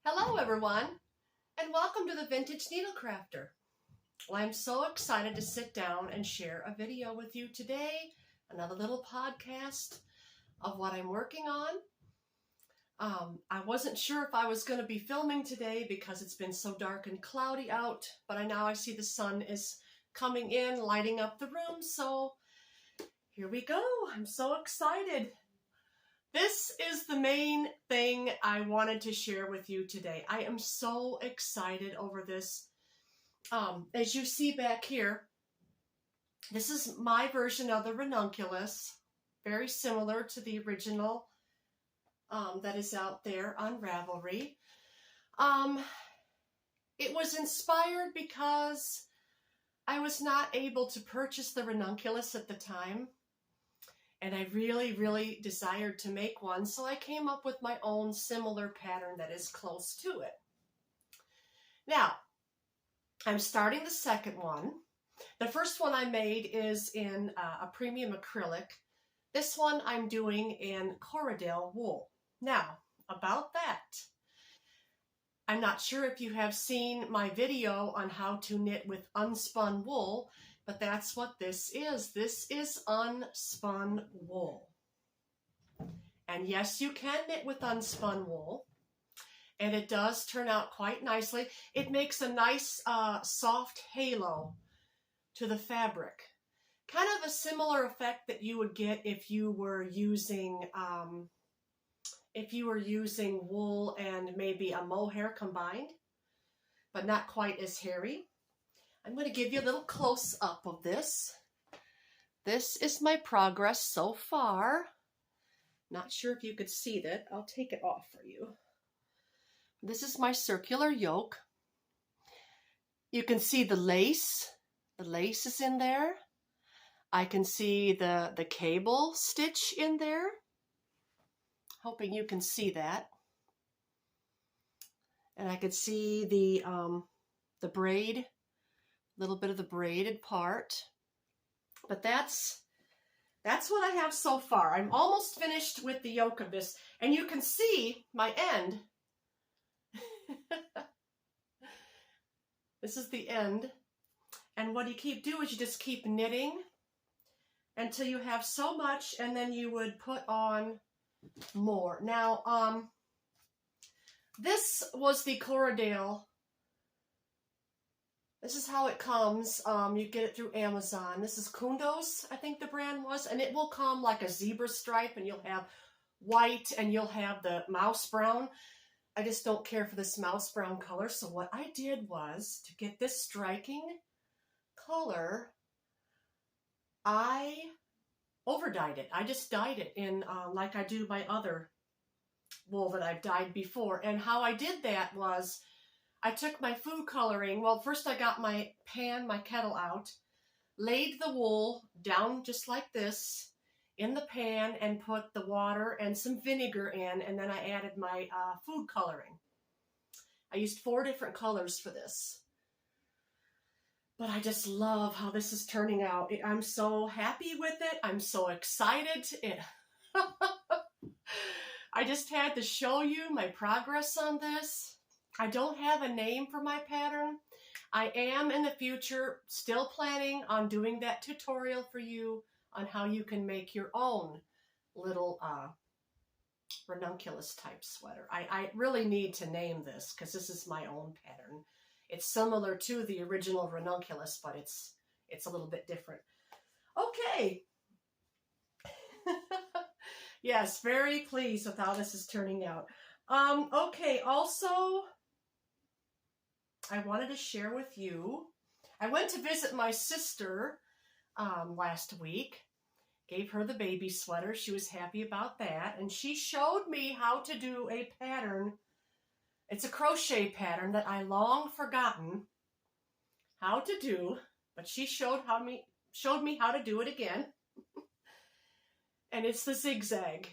Hello everyone, and welcome to the Vintage Needle Crafter. Well, I'm so excited to sit down and share a video with you today, another little podcast of what I'm working on. I wasn't sure if I was going to be filming today because it's been so dark and cloudy out, but now I see the sun is coming in, lighting up the room, so here we go. I'm so excited. This is the main thing I wanted to share with you today. I am so excited over this. As you see back here, this is my version of the ranunculus, very similar to the original that is out there on Ravelry. It was inspired because I was not able to purchase the ranunculus at the time. And I really desired to make one, so I came up with my own similar pattern that is close to it. Now, I'm starting the second one. The first one I made is in a premium acrylic. This one I'm doing in Corriedale wool. Now, about that, I'm not sure if you have seen my video on how to knit with unspun wool, but that's what this is. This is unspun wool. And yes, you can knit with unspun wool. And it does turn out quite nicely. It makes a nice soft halo to the fabric. Kind of a similar effect that you would get if you were using wool and maybe a mohair combined, but not quite as hairy. I'm going to give you a little close-up of this. This is my progress so far. Not sure if you could see that. I'll take it off for you. This is my circular yoke. You can see the lace. The lace is in there. I can see the cable stitch in there. Hoping you can see that. And I could see the braid. Little bit of the braided part, but that's what I have so far. I'm almost finished with the yoke of this, and you can see my end. This is the end, and what you keep doing is you just keep knitting until you have so much, and then you would put on more. Now, this was the Corriedale. This is how it comes. You get it through Amazon. This is Kundos, I think the brand was, and it will come like a zebra stripe, and you'll have white, and you'll have the mouse brown. I just don't care for this mouse brown color, so what I did was, to get this striking color, I overdyed it. I just dyed it in like I do my other wool that I've dyed before, and how I did that was, I took my food coloring. Well, first I got my pan, my kettle out, laid the wool down just like this in the pan and put the water and some vinegar in, and then I added my food coloring. I used 4 different colors for this. But I just love how this is turning out. I'm so happy with it. I'm so excited. I just had to show you my progress on this. I don't have a name for my pattern. I am in the future still planning on doing that tutorial for you on how you can make your own little ranunculus type sweater. I really need to name this because this is my own pattern. It's similar to the original ranunculus, but it's a little bit different. Okay. Yes, very pleased with how this is turning out. Okay, also, I wanted to share with you, I went to visit my sister last week, gave her the baby sweater. She was happy about that, and she showed me how to do a pattern. It's a crochet pattern that I long forgotten how to do, but she showed me how to do it again. And it's the zigzag.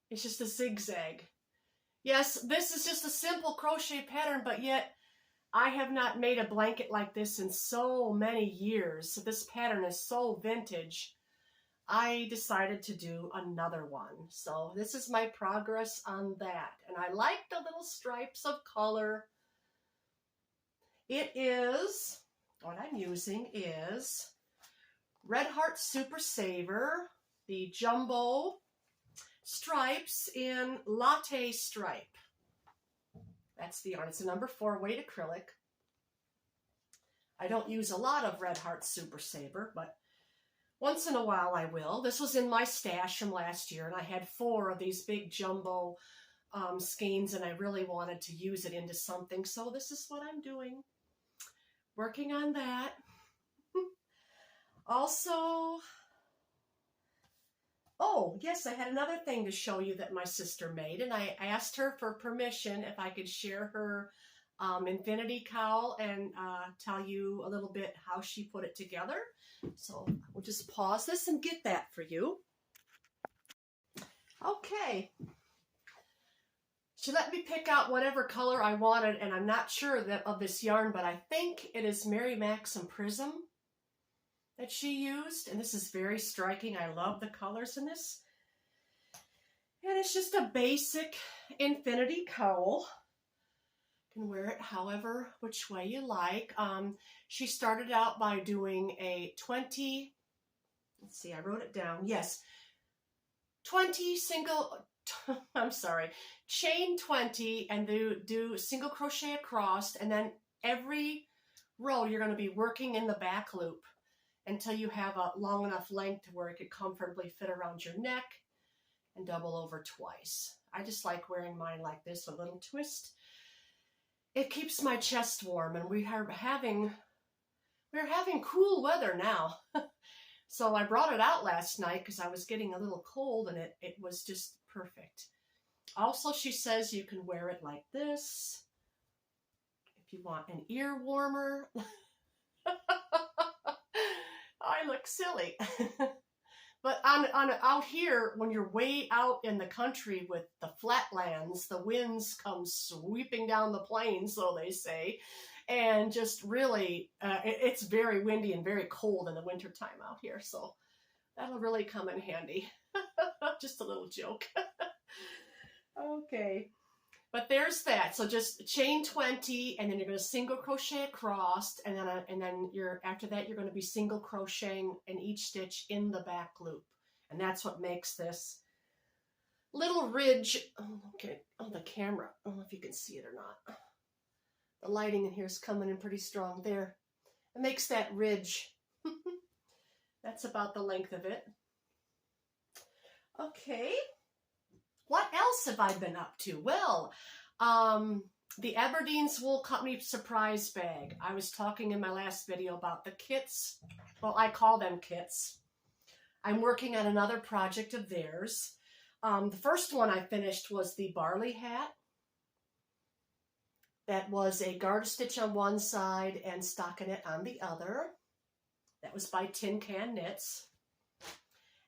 It's just a zigzag. Yes, this is just a simple crochet pattern, but yet I have not made a blanket like this in so many years. So this pattern is so vintage. I decided to do another one. So this is my progress on that. And I like the little stripes of color. It is, what I'm using is Red Heart Super Saver, the jumbo stripes in Latte Stripe. That's the yarn. It's a number 4 weight acrylic. I don't use a lot of Red Heart Super Saver, but once in a while I will. This was in my stash from last year, and I had 4 of these big jumbo skeins, and I really wanted to use it into something, so this is what I'm doing. Working on that. Also, oh, yes, I had another thing to show you that my sister made, and I asked her for permission if I could share her infinity cowl and tell you a little bit how she put it together. So we'll just pause this and get that for you. Okay. She let me pick out whatever color I wanted, and I'm not sure of this yarn, but I think it is Mary Maxim Prism that she used, and this is very striking. I love the colors in this. And it's just a basic infinity cowl. You can wear it however, which way you like. She started out by doing a 20, let's see, I wrote it down. Yes, 20 single, I'm sorry, chain 20 and do single crochet across, and then every row you're going to be working in the back loop until you have a long enough length to where it could comfortably fit around your neck and double over twice. I just like wearing mine like this, a little twist. It keeps my chest warm, and we're having cool weather now. So I brought it out last night because I was getting a little cold, and it was just perfect. Also, she says you can wear it like this if you want an ear warmer. I look silly. But out here, when you're way out in the country with the flatlands, the winds come sweeping down the plains, so they say, and just really, it's very windy and very cold in the wintertime out here, so that'll really come in handy. Just a little joke. Okay. But there's that. So just chain 20, and then you're going to single crochet across, and then after that you're going to be single crocheting in each stitch in the back loop, and that's what makes this little ridge. Oh, okay, on the camera, I don't know if you can see it or not. The lighting in here is coming in pretty strong there. It makes that ridge. That's about the length of it. Okay. What else have I been up to? Well, the Aberdeen's Wool Company surprise bag. I was talking in my last video about the kits. Well, I call them kits. I'm working on another project of theirs. The first one I finished was the barley hat. That was a garter stitch on one side and stockinette on the other. That was by Tin Can Knits.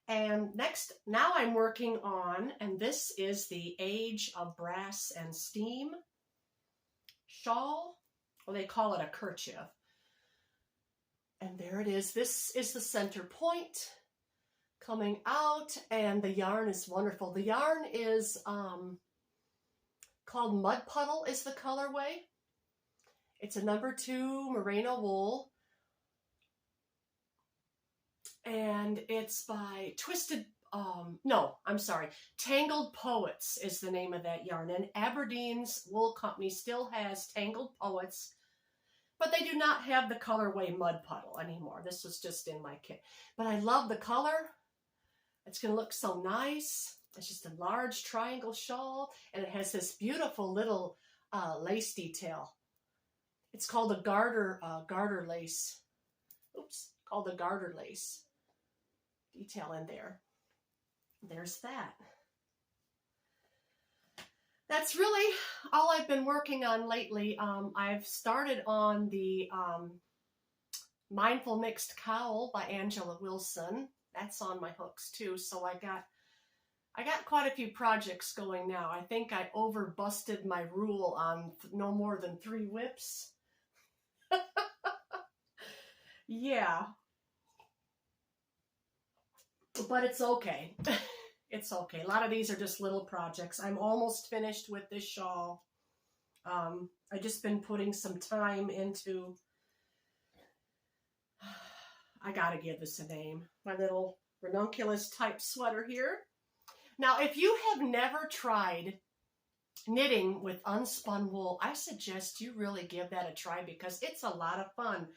And next, now I'm working on, and this is the Age of Brass and Steam shawl. Well, they call it a kerchief. And there it is. This is the center point coming out, and the yarn is wonderful. The yarn is called Mud Puddle is the colorway. It's a number 2 merino wool. And it's by Tangled Poets is the name of that yarn. And Aberdeen's Wool Company still has Tangled Poets, but they do not have the colorway Mud Puddle anymore. This was just in my kit. But I love the color. It's going to look so nice. It's just a large triangle shawl, and it has this beautiful little lace detail. It's called a garter lace. Oops, called a garter lace detail in there. There's that. That's really all I've been working on lately. I've started on the Mindful Mixed Cowl by Angela Wilson. That's on my hooks too. So I got quite a few projects going now. I think I over-busted my rule on no more than 3 whips. Yeah. but it's okay. It's okay. A lot of these are just little projects. I'm almost finished with this shawl. I've just been putting some time into, I gotta give this a name, my little ranunculus type sweater here. Now, if you have never tried knitting with unspun wool, I suggest you really give that a try because it's a lot of fun.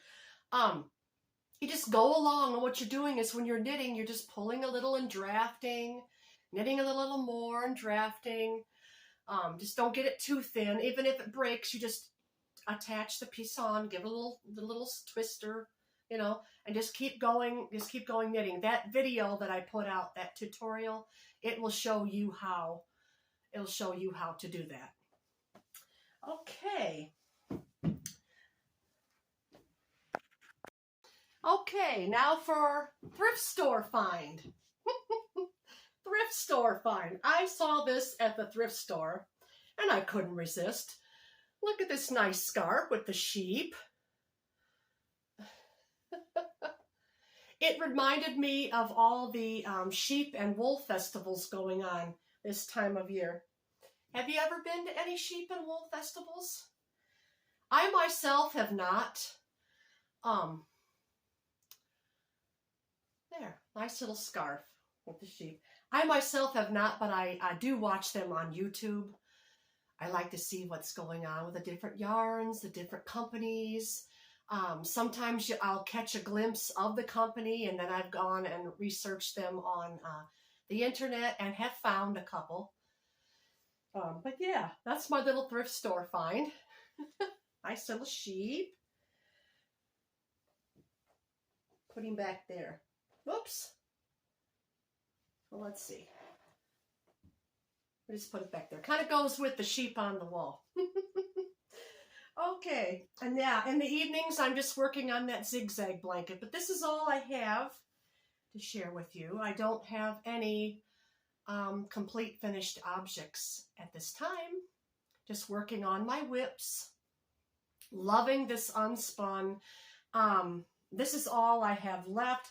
You just go along, and what you're doing is when you're knitting, you're just pulling a little and drafting, knitting a little more and drafting. Just don't get it too thin. Even if it breaks, you just attach the piece on, give it a little twister, you know, and just keep going knitting. That video that I put out, that tutorial, it will show you how. It'll show you how to do that. Okay. Okay, now for thrift store find. Thrift store find. I saw this at the thrift store and I couldn't resist. Look at this nice scarf with the sheep. It reminded me of all the sheep and wool festivals going on this time of year. Have you ever been to any sheep and wool festivals? I myself have not. There, nice little scarf with the sheep. I myself have not, but I do watch them on YouTube. I like to see what's going on with the different yarns, the different companies. Sometimes I'll catch a glimpse of the company, and then I've gone and researched them on the internet and have found a couple. But yeah, that's my little thrift store find. Nice little sheep. Put him back there. Whoops. Well, let's see. We'll just put it back there. Kind of goes with the sheep on the wall. Okay, and yeah, in the evenings, I'm just working on that zigzag blanket, but this is all I have to share with you. I don't have any complete finished objects at this time. Just working on my WIPs. Loving this unspun. This is all I have left.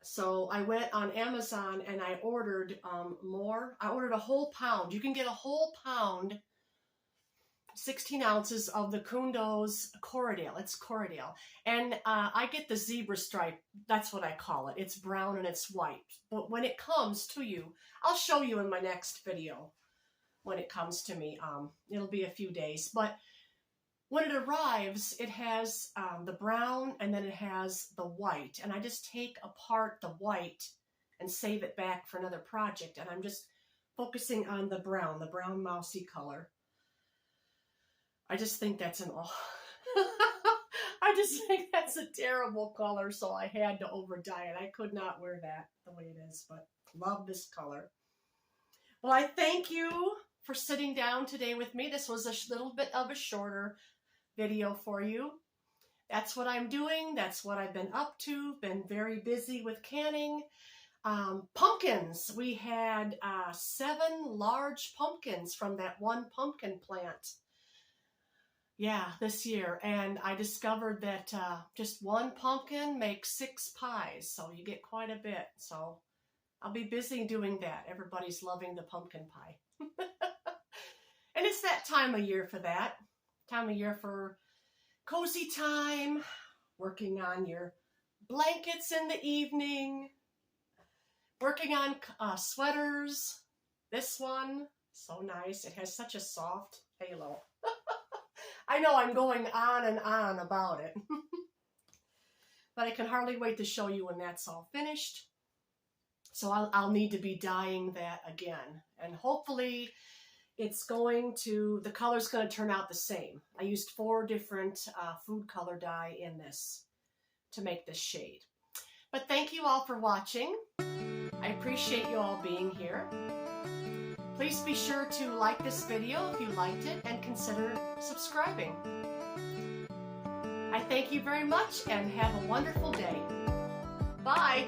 So I went on Amazon and I ordered more. I ordered a whole pound. You can get a whole pound, 16 ounces of the Kundo's Corriedale. It's Corriedale. And I get the zebra stripe. That's what I call it. It's brown and it's white. But when it comes to you, I'll show you in my next video when it comes to me. It'll be a few days. But when it arrives, it has the brown and then it has the white. And I just take apart the white and save it back for another project. And I'm just focusing on the brown mousy color. I just think that's an I just think that's a terrible color, so I had to over dye it. I could not wear that the way it is, but love this color. Well, I thank you for sitting down today with me. This was a little bit of a shorter video for you. That's what I'm doing. That's what I've been up to. Been very busy with canning. Pumpkins. We had 7 large pumpkins from that one pumpkin plant. Yeah, this year. And I discovered that just one pumpkin makes 6 pies. So you get quite a bit. So I'll be busy doing that. Everybody's loving the pumpkin pie. And it's that time of year for that. Time of year for cozy time. Working on your blankets in the evening. Working on sweaters. This one, so nice. It has such a soft halo. I know I'm going on and on about it. But I can hardly wait to show you when that's all finished. So I'll need to be dyeing that again. And hopefully it's going to, the color's going to turn out the same. I used 4 different food color dye in this to make this shade. But thank you all for watching. I appreciate you all being here. Please be sure to like this video if you liked it and consider subscribing. I thank you very much and have a wonderful day. Bye.